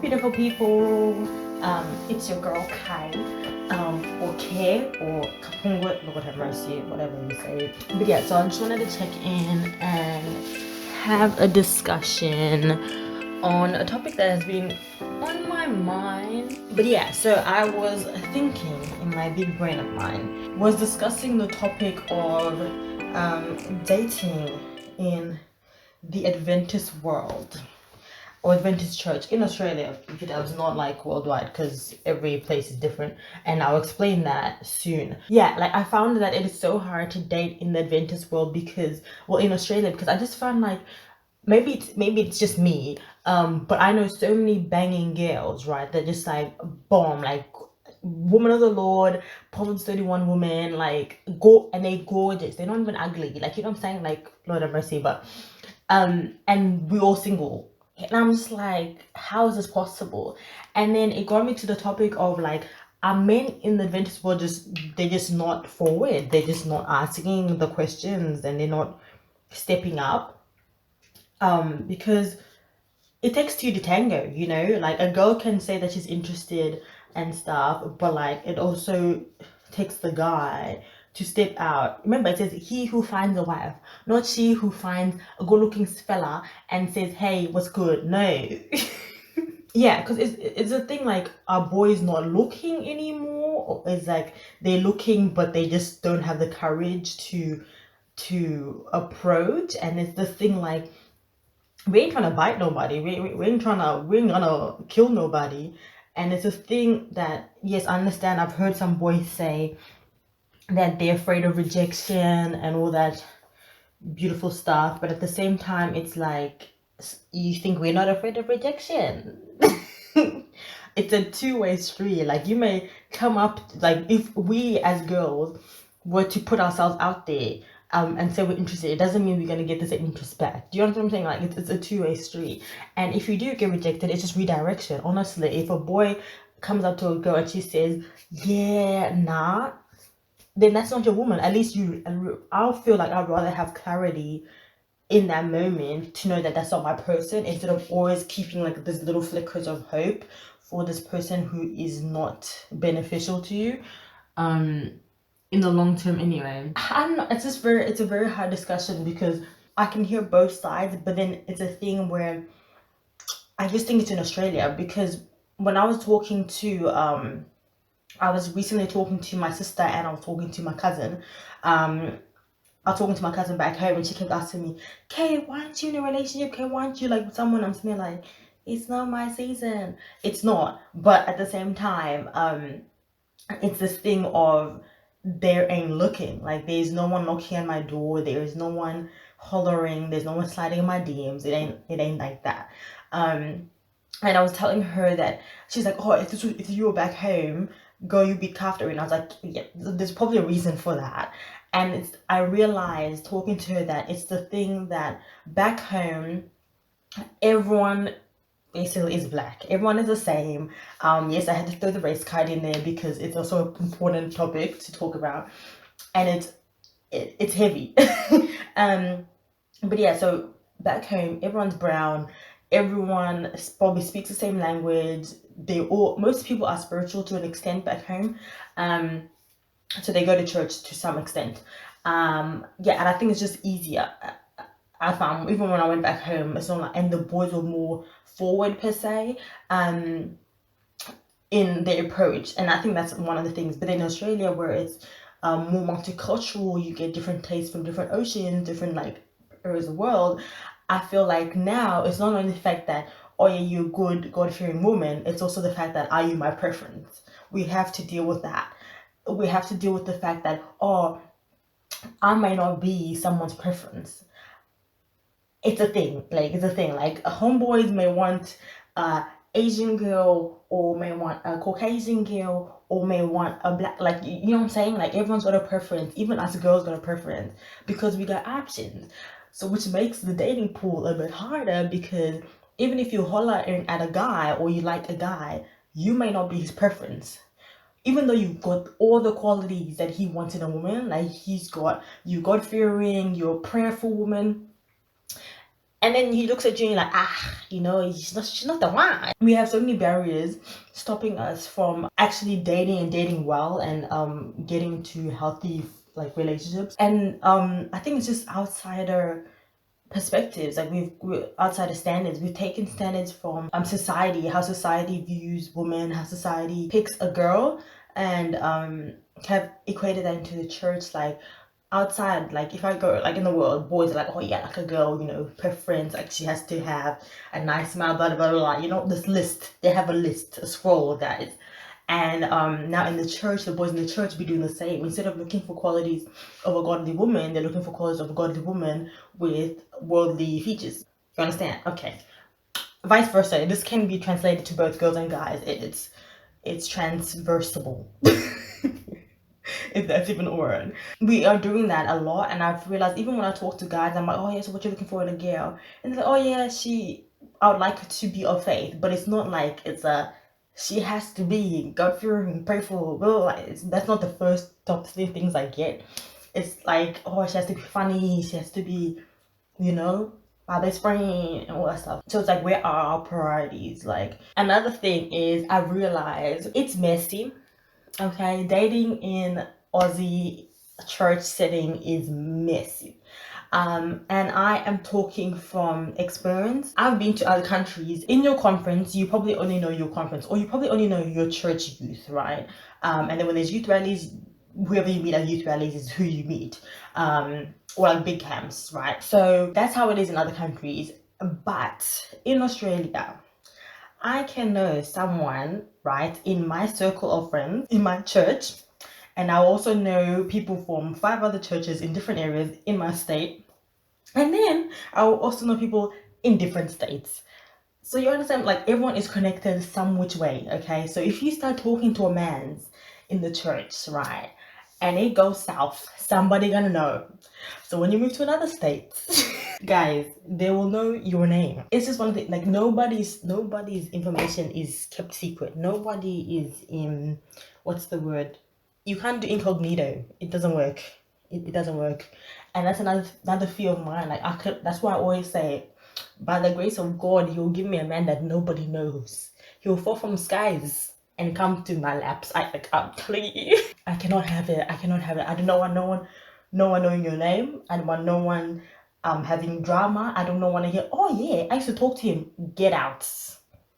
beautiful people. It's your girl Kai, or K, or Kapungwe, Lord have mercy, whatever you say. But yeah, so I just wanted to check in and have a discussion on a topic that has been on my mind. But yeah, so I was thinking in my big brain of mine, was discussing the topic of dating in the Adventist world or Adventist church in Australia. If it was not like worldwide, because every place is different, and I'll explain that soon. Yeah, like I found that it is so hard to date in the Adventist world because, well, in Australia, because I just found like maybe it's just me, but I know so many banging girls, right? They're just like bomb, like woman of the Lord, Proverbs 31 woman, like go, and they gorgeous. They're not even ugly, like, you know what I'm saying? Like, Lord have mercy. But and we all single, and I'm just like, how is this possible? And then it got me to the topic of like, are men in the Adventist world they're just not forward, they're just not asking the questions, and they're not stepping up, because it takes two to tango, you know? Like, a girl can say that she's interested and stuff, but like, it also takes the guy to step out. Remember, it says he who finds a wife, not she who finds a good-looking fella and says, hey, what's good? No. Yeah, because it's a thing, like, are boys not looking anymore, or it's like they're looking but they just don't have the courage to approach? And it's the thing, like, we ain't trying to bite nobody, we ain't gonna kill nobody. And it's a thing that, yes, I understand, I've heard some boys say that they're afraid of rejection and all that beautiful stuff, but at the same time, it's like, you think we're not afraid of rejection? It's a two-way street. Like, you may come up, like, if we as girls were to put ourselves out there, and say we're interested, it doesn't mean we're going to get the same interest back. Do you know what I'm saying? Like, it's a two-way street. And if you do get rejected, it's just redirection. Honestly, if a boy comes up to a girl and she says, yeah, nah, then that's not your woman. At least I'll feel like I'd rather have clarity in that moment to know that that's not my person, instead of always keeping like this little flickers of hope for this person who is not beneficial to you in the long term anyway. I'm not, it's a very hard discussion because I can hear both sides, but then it's a thing where I just think it's in Australia, because when I was talking to I was recently talking to my sister, and I was talking to my cousin. I was talking to my cousin back home, and she kept asking me, Kay, why aren't you in a relationship? Kay, why aren't you like with someone? I'm sitting there like, it's not my season. It's not. But at the same time, it's this thing of there ain't looking. Like, there's no one knocking on my door. There is no one hollering. There's no one sliding in my DMs. It ain't like that. And I was telling her that, she's like, oh, if you were back home, girl, you'd be cuffed. And I was like, yeah, there's probably a reason for that. And I realized talking to her that it's the thing that back home, everyone basically is black. Everyone is the same. Yes, I had to throw the race card in there because it's also an important topic to talk about, and it's heavy. But yeah, so back home, everyone's brown. Everyone probably speaks the same language. Most people are spiritual to an extent back home. So they go to church to some extent. Yeah, and I think it's just easier. I found even when I went back home, it's not like, and the boys were more forward per se, in their approach, and I think that's one of the things. But in Australia, where it's more multicultural, you get different tastes from different oceans, different like areas of the world. I feel like now it's not only the fact that, oh yeah, you're a good God-fearing woman, it's also the fact that, are you my preference? We have to deal with that. We have to deal with the fact that, oh, I may not be someone's preference. It's a thing. Like, homeboys may want a Asian girl, or may want a Caucasian girl, or may want a black, like, you know what I'm saying? Like, everyone's got a preference. Even us girls got a preference, because we got options. So which makes the dating pool a bit harder, because even if you holler at a guy, or you like a guy, you may not be his preference. Even though you've got all the qualities that he wants in a woman, like, you God-fearing, you're a prayerful woman, And then he looks at you and you're like, she's not the one. We have so many barriers stopping us from actually dating and dating well and getting to healthy like relationships. And I think it's just outsider perspectives. Like we're outsider standards. We've taken standards from society, how society views women, how society picks a girl, and have equated that into the church. Like outside, like if I go like in the world, boys are like, oh yeah, like a girl, preference, like she has to have a nice smile, blah blah blah blah. This list. They have a list, a scroll, guys. And now in the church, the boys in the church be doing the same. Instead of looking for qualities of a godly woman, they're looking for qualities of a godly woman with worldly features. You understand? Okay. Vice versa. This can be translated to both girls and guys. It's transversable. If that's even a word. We are doing that a lot, and I've realized even when I talk to guys, I'm like, oh yeah, so what you're looking for in a girl? And they're like, oh yeah, I would like her to be of faith, but it's not like she has to be God-fearing, prayerful. Well, that's not the first top 3 things I get. It's like, oh, she has to be funny, she has to be, my best friend and all that stuff. So it's like, where are our priorities? Like, another thing is I realized it's messy. Okay, dating in Aussie church setting is messy. And I am talking from experience. I've been to other countries. In your conference, you probably only know your conference, or you probably only know your church youth, right? And then when there's youth rallies, whoever you meet at youth rallies is who you meet, or like big camps, right? So that's how it is in other countries. But in Australia, I can know someone, right, in my circle of friends, in my church, and I also know people from 5 other churches in different areas in my state. And then I will also know people in different states. So you understand, like everyone is connected some which way, okay? So if you start talking to a man's in the church, right, and it goes south, somebody gonna know. So when you move to another state, guys, they will know your name. It's just one thing, like nobody's information is kept secret. Nobody is in, what's the word? You can't do incognito. It doesn't work. It doesn't work. And that's another fear of mine. Like that's why I always say, by the grace of God, He will give me a man that nobody knows. He will fall from skies and come to my laps. I'm telling you. I cannot have it. I cannot have it. I do not want no one knowing your name. I don't want no one having drama. I don't want to hear, oh yeah, I used to talk to him. Get out.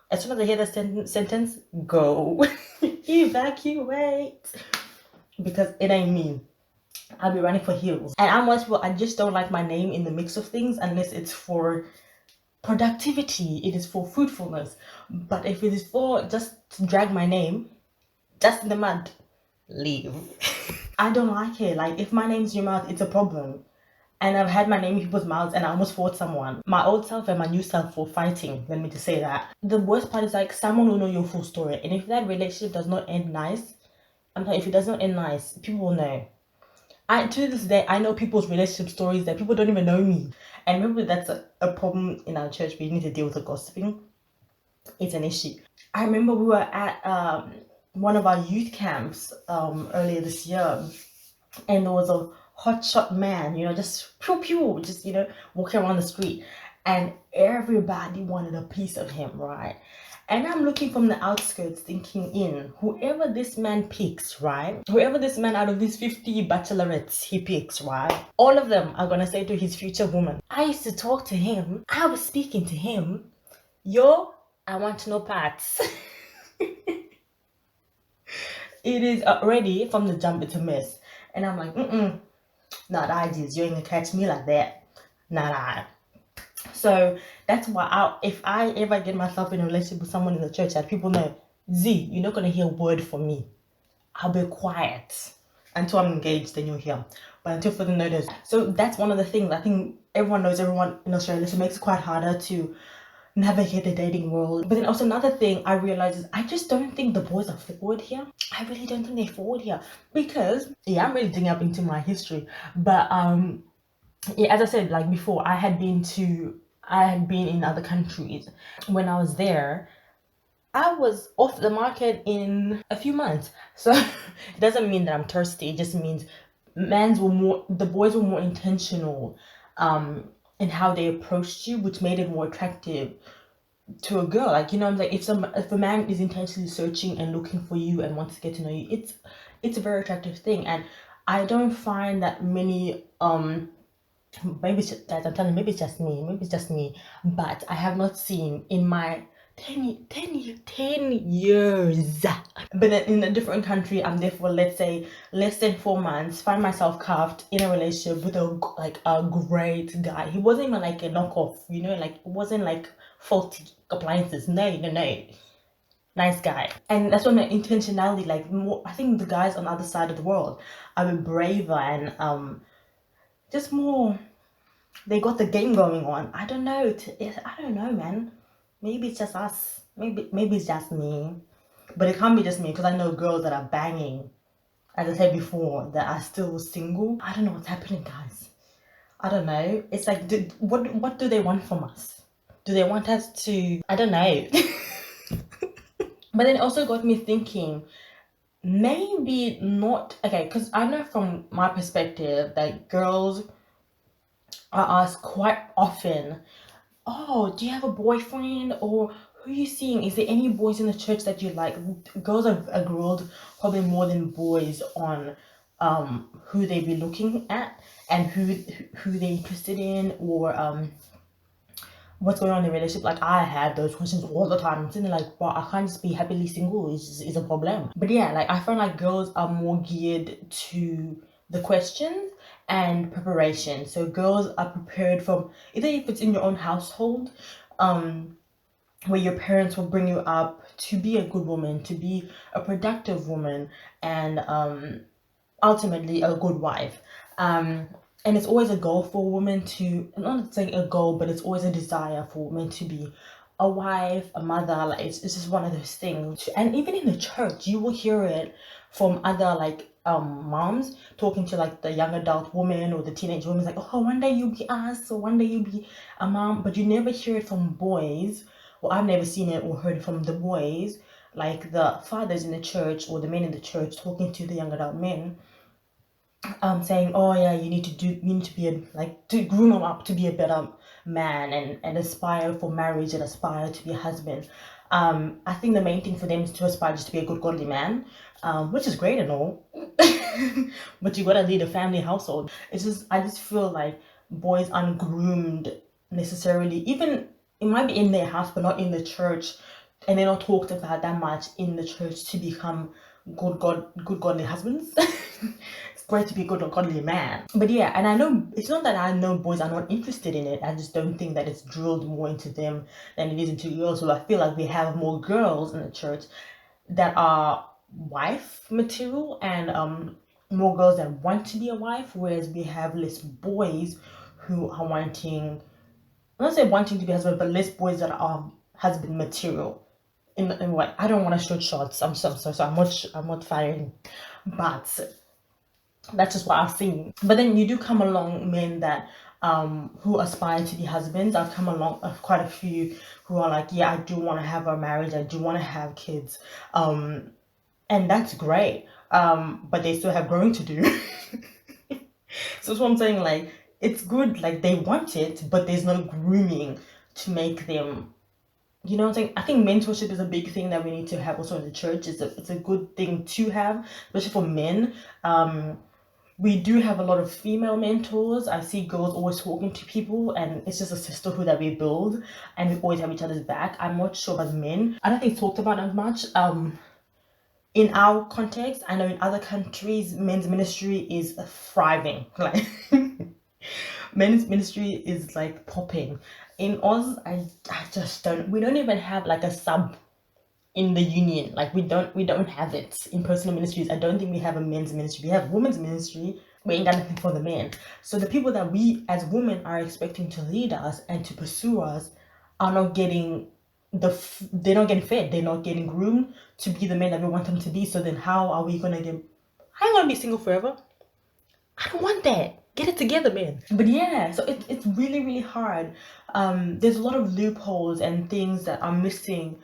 As soon as I hear the sentence, go. Evacuate. Because it ain't me. I'll be running for heels. And I'm one of people, I just don't like my name in the mix of things unless it's for productivity, it is for fruitfulness. But if it is for just to drag my name, just in the mud, leave. I don't like it. Like if my name's in your mouth, it's a problem. And I've had my name in people's mouths and I almost fought someone. My old self and my new self were fighting, let me just say that. The worst part is like someone will know your full story. And if that relationship does not end nice, if it does not end nice, people will know. To this day, I know people's relationship stories that people don't even know me. And remember, that's a problem in our church. We need to deal with the gossiping. It's an issue. I remember we were at one of our youth camps earlier this year, and there was a hotshot man, just pew pew, just walking around the street, and everybody wanted a piece of him, right? And I'm looking from the outskirts thinking whoever this man picks, right? Whoever this man out of these 50 bachelorettes he picks, right? All of them are gonna say to his future woman, I used to talk to him, I was speaking to him, yo, I want no parts. It is already, from the jump, it's a mess. And I'm like, not I just, you ain't gonna catch me like that. Not I. So that's why if I ever get myself in a relationship with someone in the church, that people know, Z, you're not gonna hear a word from me. I'll be quiet until I'm engaged, then you'll hear. But until further notice. So that's one of the things. I think everyone knows everyone in Australia, so it makes it quite harder to navigate the dating world. But then also another thing I realized is I just don't think the boys are forward here. I really don't think they're forward here. Because, yeah, I'm really digging up into my history. But yeah, as I said, like before, I had been in other countries. When I was there, I was off the market in a few months. So it doesn't mean that I'm thirsty. It just means the boys were more intentional and how they approached you, which made it more attractive to a girl. Like, you know, like if a man is intentionally searching and looking for you and wants to get to know you, it's a very attractive thing. And I don't find that many maybe it's just, guys, I'm telling you, maybe it's just me, but I have not seen in my 10 years, but in a different country, I'm there for, let's say, less than 4 months, find myself cuffed in a relationship with a great guy. He wasn't even like a knockoff, you know, like it wasn't like faulty appliances. No, no, no, nice guy. And that's what my intentionality, like, more, I think the guys on the other side of the world are a bit braver and just more, they got the game going on. I don't know. I don't know, man. Maybe it's just us. Maybe it's just me. But it can't be just me, because I know girls that are banging, as I said before, that are still single. I don't know what's happening, guys. I don't know. It's like, what do they want from us? Do they want us to? I don't know. But then it also got me thinking, maybe not. Okay, because I know from my perspective that girls are asked quite often, oh, do you have a boyfriend, or who are you seeing? Is there any boys in the church that you like? Girls are grilled probably more than boys on who they be looking at and who they're interested in, or what's going on in the relationship. Like, I have those questions all the time. I'm sitting there like, well, I can't just be happily single. It's a problem. But yeah, like, I find like girls are more geared to the questions and preparation. So girls are prepared from, either if it's in your own household, where your parents will bring you up to be a good woman, to be a productive woman, and ultimately a good wife. And it's always a goal for a woman to, I'm not saying a goal, but it's always a desire for women to be a wife, a mother. Like, it's just one of those things. And even in the church, you will hear it from other like moms talking to like the young adult woman or the teenage woman, like, oh, one day you'll be us, or one day you'll be a mom. But you never hear it from boys. Well, I've never seen it or heard it from the boys, like the fathers in the church or the men in the church talking to the young adult men, saying, oh yeah, you need to be to groom them up to be a better man, and aspire for marriage and aspire to be a husband. I think the main thing for them is to aspire just to be a good godly man, which is great and all, but you gotta lead a family household. I just feel like boys aren't groomed necessarily, even it might be in their house but not in the church, and they're not talked about that much in the church to become good godly husbands. It's great to be a good godly man. But yeah, and I know it's not that I know boys are not interested in it. I just don't think that it's drilled more into them than it is into girls. So I feel like we have more girls in the church that are wife material, and more girls that want to be a wife, whereas we have less boys who are wanting, I'm not saying wanting to be husband, but less boys that are husband material. In what, I don't want to shoot shots. I'm so sorry. I'm not firing, but that's just what I've seen. But then you do come along men that who aspire to be husbands. I've come along quite a few who are like, yeah, I do want to have a marriage. I do want to have kids, and that's great. But they still have growing to do. So that's what I'm saying. Like, it's good. Like, they want it, but there's no grooming to make them. You know what I'm saying? I think mentorship is a big thing that we need to have also in the church. It's a good thing to have, especially for men. We do have a lot of female mentors. I see girls always talking to people, and it's just a sisterhood that we build, and we always have each other's back. I'm not sure about men. I don't think it's talked about as much. In our context, I know in other countries, men's ministry is thriving. Like, men's ministry is like popping. In Oz, I just don't. We don't even have like a sub in the union. Like, we don't have it in personal ministries. I don't think we have a men's ministry. We have women's ministry. We ain't got nothing for the men. So the people that we as women are expecting to lead us and to pursue us are not getting they're not getting fed. They're not getting groomed to be the men that we want them to be. So then how are we gonna get? I ain't gonna be single forever. I don't want that. Get it together, man. But yeah, so it's really hard. There's a lot of loopholes and things that are missing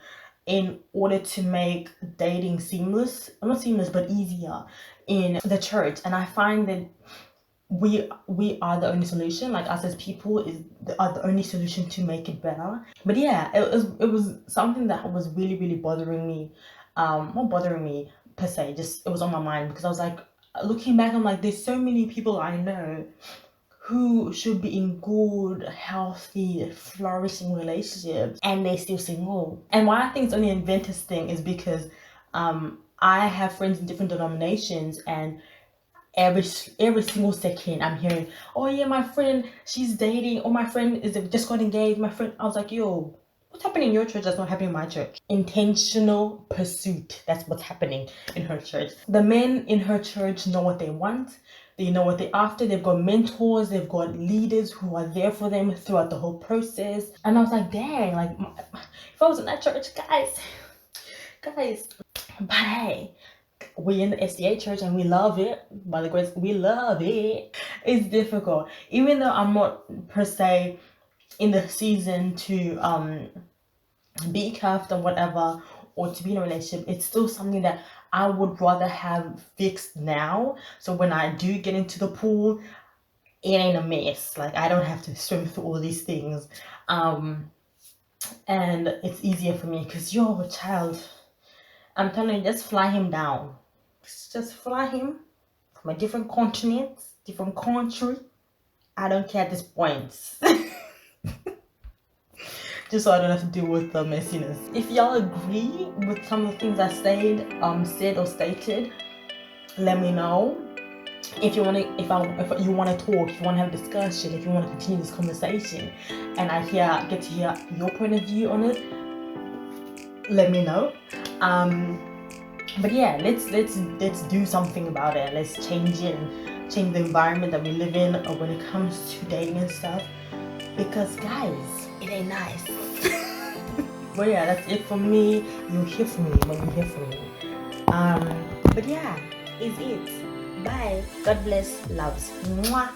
in order to make dating seamless. Not seamless, but easier in the church. And I find that we are the only solution. Like us as people are the only solution to make it better. But yeah, it was something that was really bothering me. Not bothering me per se, just it was on my mind, because I was like, looking back, I'm like, there's so many people I know who should be in good, healthy, flourishing relationships, and they're still single. And why I think it's only an Adventist thing is because I have friends in different denominations, and every single second I'm hearing, oh yeah, my friend, she's dating, or my friend is just got engaged, my friend. I was like, yo, what's happening in your church that's not happening in my church? Intentional pursuit, that's what's happening in her church. The men in her church know what they want, they know what they're after, they've got mentors, they've got leaders who are there for them throughout the whole process. And I was like, dang, like, if I was in that church, guys, but hey, we in the SDA church and we love it. By the grace, we love it. It's difficult, even though I'm not per se in the season to be cuffed or whatever, or to be in a relationship. It's still something that I would rather have fixed now, so when I do get into the pool, it ain't a mess. Like, I don't have to swim through all these things, and it's easier for me, because you're a child. I'm telling you, just fly him down. Just fly him from a different continent, different country. I don't care at this point. Just so I don't have to deal with the messiness. If y'all agree with some of the things I said or stated, let me know. If you want to, if you want to talk, if you want to have a discussion, if you want to continue this conversation, and I get to hear your point of view on it, let me know. But yeah, let's do something about it. Let's change it and change the environment that we live in when it comes to dating and stuff. Because guys, it ain't nice. But yeah, that's it for me. You'll hear from me when you hear from me. But yeah, is it. Bye. God bless. Loves. Mwah.